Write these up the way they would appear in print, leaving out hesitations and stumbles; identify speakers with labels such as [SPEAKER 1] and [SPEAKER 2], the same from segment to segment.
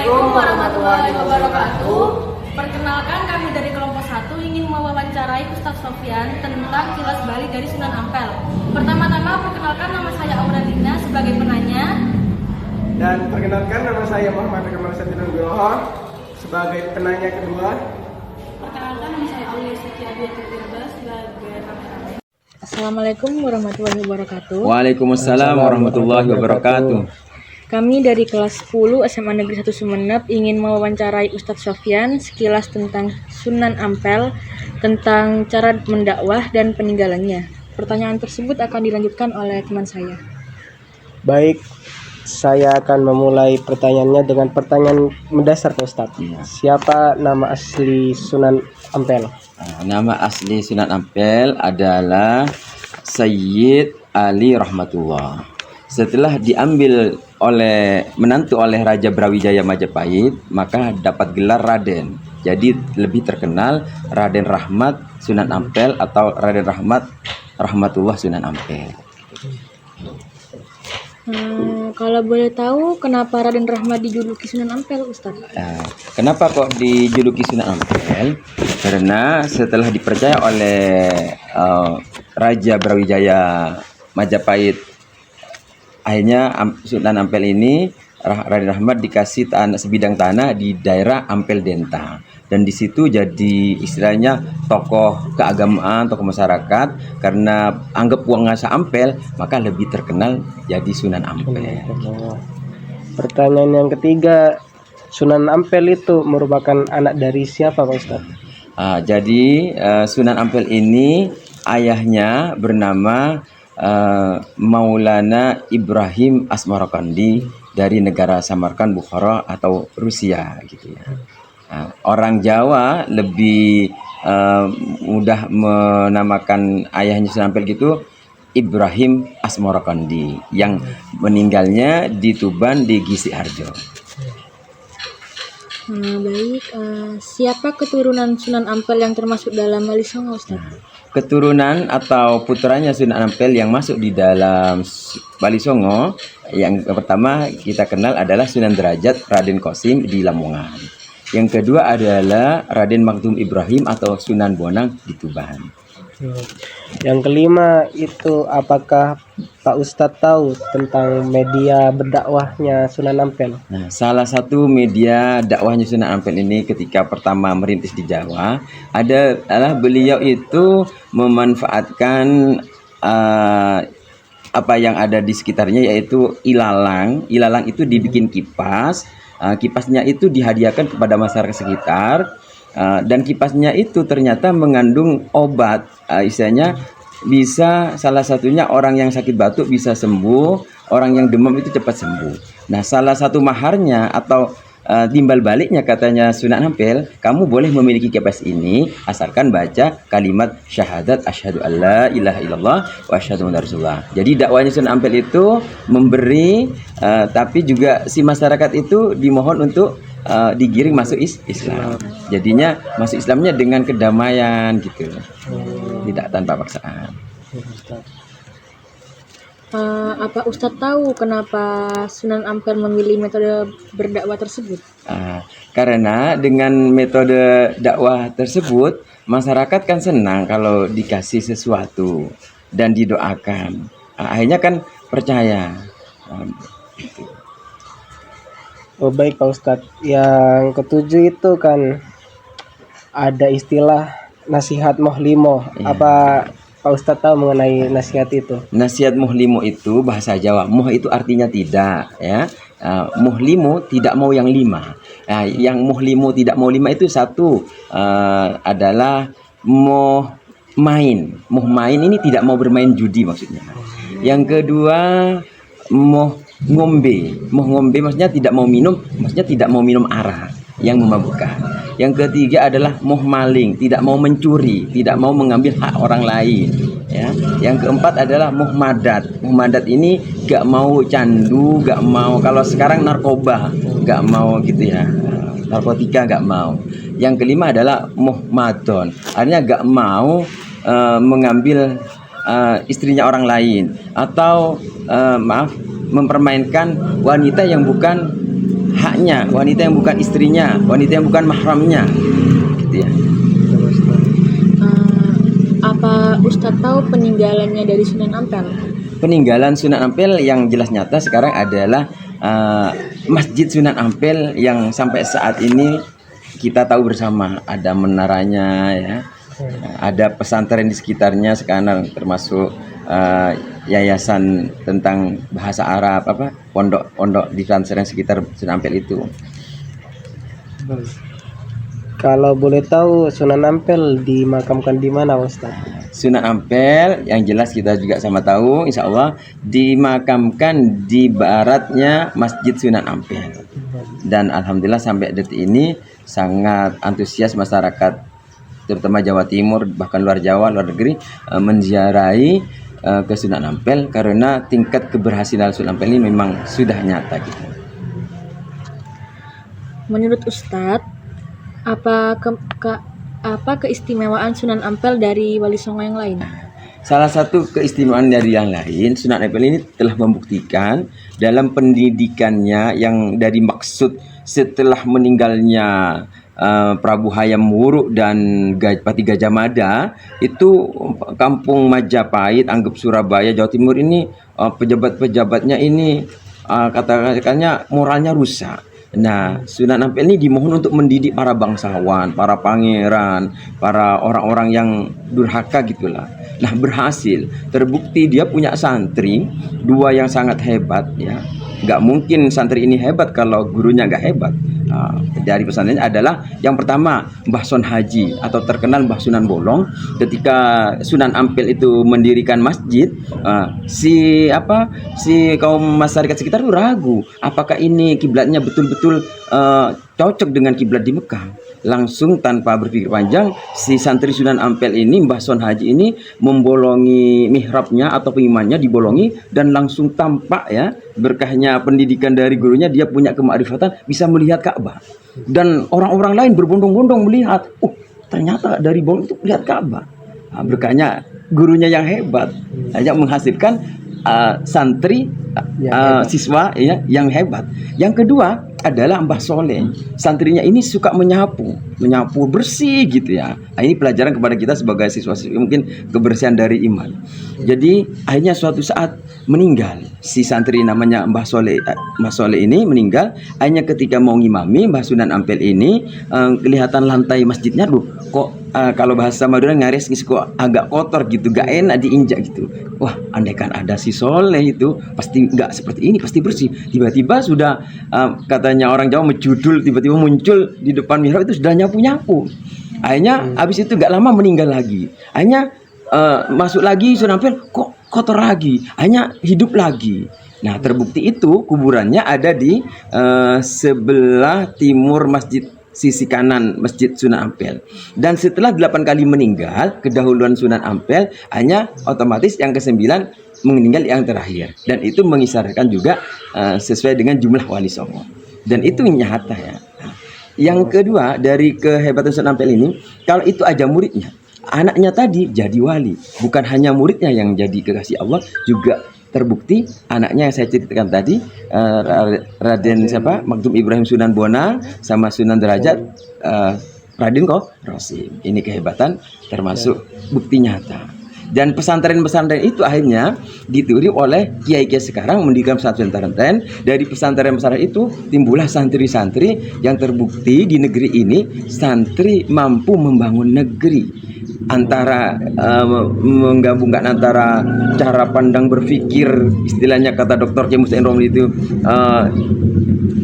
[SPEAKER 1] Assalamualaikum warahmatullahi wabarakatuh. Perkenalkan, kami dari kelompok 1 ingin mewawancarai Ustadz Sofyan tentang kilas balik dari Sunan Ampel. Pertama-tama perkenalkan, nama saya Aurelina sebagai penanya.
[SPEAKER 2] Dan perkenalkan, nama saya Muhammad Kamal Nugroho sebagai penanya kedua.
[SPEAKER 1] Perkenalkan, nama saya Aulia Setiadia Tirba sebagai kameramen.
[SPEAKER 3] Assalamualaikum warahmatullahi wabarakatuh.
[SPEAKER 4] Waalaikumsalam warahmatullahi wabarakatuh.
[SPEAKER 3] Kami dari kelas 10 SMA Negeri 1 Sumeneb ingin mewawancarai Ustadz Sofyan sekilas tentang Sunan Ampel, tentang cara mendakwah dan peninggalannya. Pertanyaan tersebut akan dilanjutkan oleh teman saya.
[SPEAKER 2] Baik, saya akan memulai pertanyaannya dengan pertanyaan mendasar ke Ustadz. Siapa nama asli Sunan Ampel?
[SPEAKER 4] Nama asli Sunan Ampel adalah Sayyid Ali Rahmatullah. Setelah diambil menantu oleh Raja Brawijaya Majapahit, maka dapat gelar Raden. Jadi lebih terkenal Raden Rahmat Sunan Ampel atau Raden Rahmatullah Sunan Ampel.
[SPEAKER 3] Kalau boleh tahu, kenapa Raden Rahmat dijuluki Sunan Ampel, Ustadz?
[SPEAKER 4] Kenapa kok dijuluki Sunan Ampel? Karena setelah dipercaya oleh Raja Brawijaya Majapahit, akhirnya Sunan Ampel ini Raden Rahmat dikasih sebidang tanah di daerah Ampel Denta, dan di situ jadi istilahnya tokoh keagamaan, tokoh masyarakat. Karena anggap Wangasa Ampel, maka lebih terkenal jadi Sunan Ampel.
[SPEAKER 2] Pertanyaan yang ketiga, Sunan Ampel itu merupakan anak dari siapa, Pak Ustadz?
[SPEAKER 4] Jadi Sunan Ampel ini ayahnya bernama Maulana Ibrahim Asmarkandi dari negara Samarkand, Bukhara atau Rusia gitu ya. Orang Jawa lebih mudah menamakan ayahnya Sunan Ampel gitu Ibrahim Asmarkandi, yang meninggalnya di Tuban di Gisi Harjo.
[SPEAKER 3] Baik, siapa keturunan Sunan Ampel yang termasuk dalam Wali Songo, Ustaz?
[SPEAKER 4] Keturunan atau putranya Sunan Ampel yang masuk di dalam Wali Songo, yang pertama kita kenal adalah Sunan Derajat Raden Qasim di Lamongan. Yang kedua adalah Raden Maktum Ibrahim atau Sunan Bonang di Tuban.
[SPEAKER 2] Yang kelima itu, apakah Pak Ustadz tahu tentang media berdakwahnya Sunan Ampel?
[SPEAKER 4] Nah, salah satu media dakwahnya Sunan Ampel ini ketika pertama merintis di Jawa adalah beliau itu memanfaatkan apa yang ada di sekitarnya, yaitu ilalang. Ilalang itu dibikin kipas, kipasnya itu dihadiahkan kepada masyarakat sekitar. Dan kipasnya itu ternyata mengandung obat, istilahnya bisa, salah satunya orang yang sakit batuk bisa sembuh, orang yang demam itu cepat sembuh. Nah, salah satu maharnya atau timbal baliknya katanya Sunan Ampel, kamu boleh memiliki kipas ini asalkan baca kalimat syahadat asyhadu alla ilaha illallah wa asyhadu anna rasulullah. Jadi dakwahnya Sunan Ampel itu memberi, tapi juga si masyarakat itu dimohon untuk digiring masuk Islam. Jadinya masuk Islamnya dengan kedamaian gitu, tidak tanpa paksaan.
[SPEAKER 3] Apa Ustadz tahu kenapa Sunan Ampel memilih metode berdakwah tersebut?
[SPEAKER 4] Karena dengan metode dakwah tersebut, masyarakat kan senang kalau dikasih sesuatu dan didoakan. Akhirnya kan percaya.
[SPEAKER 2] Oh baik Pak Ustadz, yang ketujuh itu kan ada istilah nasihat mohlimo. Apa Pak Ustadz tahu mengenai nasihat itu?
[SPEAKER 4] Nasihat mohlimo itu bahasa Jawa. Moh itu artinya tidak, ya. Mohlimo tidak mau yang lima. Yang mohlimo tidak mau lima itu satu adalah moh main. Moh main ini tidak mau bermain judi maksudnya. Yang kedua moh ngombe. Moh ngombe maksudnya tidak mau minum, maksudnya tidak mau minum arak yang memabukkan. Yang ketiga adalah moh maling, tidak mau mencuri, tidak mau mengambil hak orang lain, ya. Yang keempat adalah moh madat. Moh madat ini gak mau candu, gak mau, kalau sekarang narkoba, gak mau gitu ya. Narkotika gak mau. Yang kelima adalah moh madon, artinya gak mau mengambil istrinya orang lain, atau mempermainkan wanita yang bukan haknya, wanita yang bukan istrinya, wanita yang bukan mahramnya, gitu ya.
[SPEAKER 3] Apa Ustadz tahu peninggalannya dari Sunan Ampel?
[SPEAKER 4] Peninggalan Sunan Ampel yang jelas nyata sekarang adalah Masjid Sunan Ampel yang sampai saat ini kita tahu bersama, ada menaranya ya, ada pesantren di sekitarnya sekarang, termasuk yayasan tentang bahasa Arab, pondok di pesantren sekitar Sunan Ampel itu.
[SPEAKER 2] Kalau boleh tahu Sunan Ampel dimakamkan di mana, Ustaz?
[SPEAKER 4] Sunan Ampel yang jelas kita juga sama tahu, insya Allah dimakamkan di baratnya Masjid Sunan Ampel. Dan alhamdulillah sampai detik ini sangat antusias masyarakat, terutama Jawa Timur, bahkan luar Jawa, luar negeri, menziarahi ke Sunan Ampel karena tingkat keberhasilan Sunan Ampel ini memang sudah nyata gitu.
[SPEAKER 3] Menurut Ustadz, apa keistimewaan Sunan Ampel dari Wali Songo yang lain?
[SPEAKER 4] Salah satu keistimewaan dari yang lain, Sunan Ampel ini telah membuktikan dalam pendidikannya yang dari maksud setelah meninggalnya Prabu Hayam Wuruk dan Pati Gajah Mada, itu kampung Majapahit, anggap Surabaya, Jawa Timur ini pejabat-pejabatnya ini katakannya moralnya rusak. Nah, Sunan Ampel ini dimohon untuk mendidik para bangsawan, para pangeran, para orang-orang yang durhaka gitulah. Nah, berhasil. Terbukti dia punya santri dua yang sangat hebat ya. Nggak mungkin santri ini hebat kalau gurunya nggak hebat. Dari pesantrennya adalah yang pertama Mbah Son Haji atau terkenal Mbah Sunan Bolong. Ketika Sunan Ampel itu mendirikan masjid, si kaum masyarakat sekitar itu ragu apakah ini kiblatnya betul-betul cocok dengan kiblat di Mekah. Langsung tanpa berpikir panjang, si santri Sunan Ampel ini, Mbah Son Haji ini, membolongi mihrabnya atau pengimannya, dibolongi dan langsung tampak ya berkahnya pendidikan dari gurunya, dia punya kemakrifatan, bisa melihat Ka'bah. Dan orang-orang lain berbondong-bondong melihat, ternyata dari bolong itu lihat Ka'bah. Berkahnya gurunya yang hebat, hanya menghasilkan santri siswa ya yang hebat. Yang kedua adalah Mbah Soleh. Santrinya ini suka menyapu bersih gitu ya. Ini pelajaran kepada kita sebagai siswa-siswi, mungkin kebersihan dari iman. Jadi akhirnya suatu saat meninggal si santri namanya Mbah Soleh ini meninggal. Akhirnya ketika mau ngimami, Mbah Sunan Ampel ini kelihatan lantai masjidnya kok kalau bahasa Madura ngaris kok agak kotor gitu, gak enak diinjak gitu. Wah, andaikan ada si Soleh itu pasti nggak seperti ini, pasti bersih. Tiba-tiba sudah katanya orang Jawa menjudul, tiba-tiba muncul di depan mihrab itu sudah nyapu-nyapu. Akhirnya habis itu gak lama meninggal lagi. Akhirnya masuk lagi Sunan Ampel, kok kotor lagi. Akhirnya hidup lagi. Nah, terbukti itu kuburannya ada di sebelah timur masjid, sisi kanan Masjid Sunan Ampel. Dan setelah 8 kali meninggal, kedahuluan Sunan Ampel, hanya otomatis yang ke-9 meninggal yang terakhir. Dan itu mengisarkan juga sesuai dengan jumlah Wali Songo. Dan itu nyata ya. Nah, yang kedua dari kehebatan Sunan Ampel ini, kalau itu aja muridnya, anaknya tadi jadi wali. Bukan hanya muridnya yang jadi kekasih Allah, juga terbukti anaknya yang saya ceritakan tadi, Raden Maktum Ibrahim Sunan Bonang sama Sunan Derajat, Raden Rosim. Ini kehebatan termasuk bukti nyata. Dan pesantren-pesantren itu akhirnya dituri oleh kiai-kiai sekarang mendirikan pesantren-pesantren. Dari pesantren-pesantren itu timbullah santri-santri yang terbukti di negeri ini santri mampu membangun negeri. Antara menggabungkan antara cara pandang berpikir, istilahnya kata Dr. James Romli itu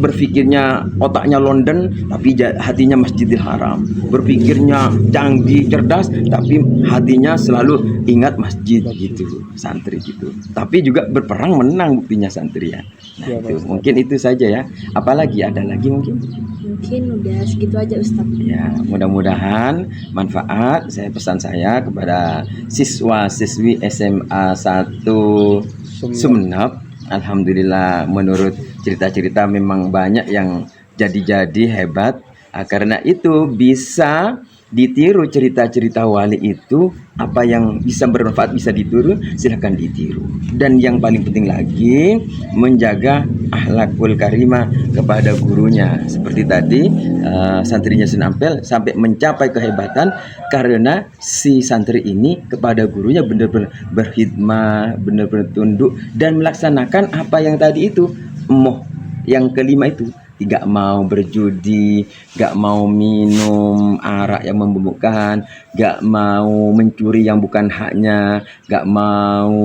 [SPEAKER 4] berpikirnya otaknya London tapi hatinya Masjidil Haram, berpikirnya canggih cerdas tapi hatinya selalu ingat masjid gitu, santri gitu. Tapi juga berperang menang buktinya santri ya. Nah, itu mungkin itu saja ya. Apalagi ada lagi mungkin?
[SPEAKER 3] Mungkin udah segitu aja Ustadz.
[SPEAKER 4] Ya, mudah-mudahan manfaat pesan saya kepada siswa-siswi SMA 1 Sumenep. Alhamdulillah menurut cerita-cerita memang banyak yang jadi-jadi hebat. Karena itu bisa ditiru cerita-cerita wali itu, apa yang bisa bermanfaat bisa ditiru, silahkan ditiru. Dan yang paling penting lagi, menjaga akhlakul karimah kepada gurunya. Seperti tadi santrinya Sunan Ampel sampai mencapai kehebatan karena si santri ini kepada gurunya benar-benar berkhidmat, benar-benar tunduk dan melaksanakan apa yang tadi itu. Yang kelima itu, tidak mau berjudi, gak mau minum arak yang memabukkan, gak mau mencuri yang bukan haknya, gak mau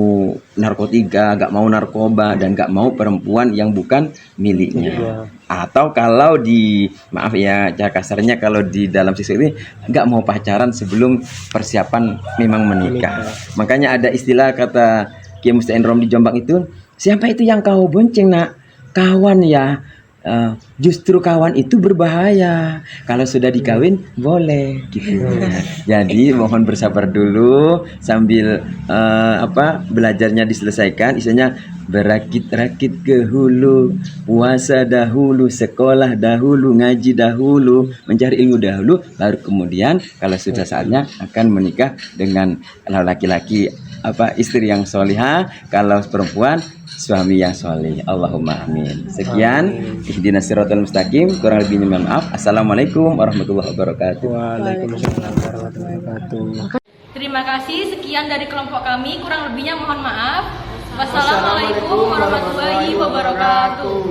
[SPEAKER 4] narkotika, gak mau narkoba, dan gak mau perempuan yang bukan miliknya. Atau kalau maaf ya cara kasarnya, kalau di dalam siswa ini gak mau pacaran sebelum persiapan memang menikah. Makanya ada istilah kata Kiai Musta'in Rom di Jombang itu, siapa itu yang kau bonceng nak? Kawan ya. Justru kawan itu berbahaya. Kalau sudah dikawin boleh gitu. Jadi mohon bersabar dulu sambil belajarnya diselesaikan. Istilahnya berakit-rakit ke hulu, puasa dahulu, sekolah dahulu, ngaji dahulu, mencari ilmu dahulu, baru kemudian kalau sudah saatnya akan menikah dengan laki-laki istri yang solihah, kalau perempuan suami yang soleh. Allahumma amin. Sekian, ihdinas siratal mustaqim, kurang lebihnya mohon maaf. Assalamualaikum warahmatullahi wabarakatuh.
[SPEAKER 2] Waalaikumsalam warahmatullahi wabarakatuh.
[SPEAKER 1] Terima kasih, sekian dari kelompok kami, kurang lebihnya mohon maaf. Wassalamualaikum warahmatullahi wabarakatuh.